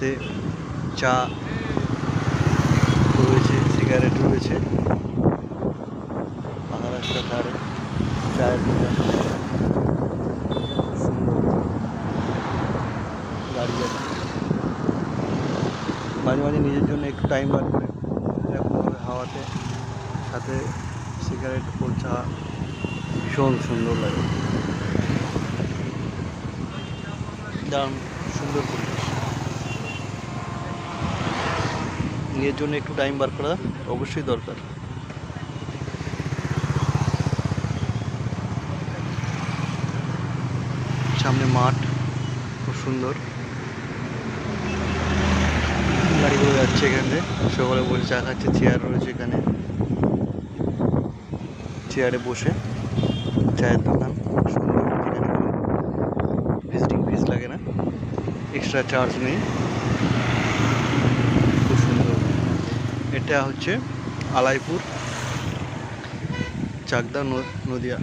সাথে চা রয়েছে, সিগারেট রয়েছে। ফাঁকা রাস্তার ধারে চায়ের দোকান, সুন্দর গাড়ি যাচ্ছে। মাঝে মাঝে নিজের জন্য একটু টাইম বার করে এরকমভাবে হাওয়াতে সাথে সিগারেট ও চা ভীষণ সুন্দর লাগে। দারুণ সুন্দর পরিবেশ। নিজের জন্য একটু টাইম বার করা অবশ্যই দরকার। সামনে মাঠ খুব সুন্দর, গাড়িগুলো যাচ্ছে এখান থেকে। সকালে বসে চা খাচ্ছে, চেয়ার রয়েছে এখানে, চেয়ারে বসে চায়ের দোকান সুন্দর। এখানে ভিজিটিং ফিস লাগে না, এক্সট্রা চার্জ নেই, খুব সুন্দর। এটা হচ্ছে আলাইপুর, চাকদা, নদিয়া।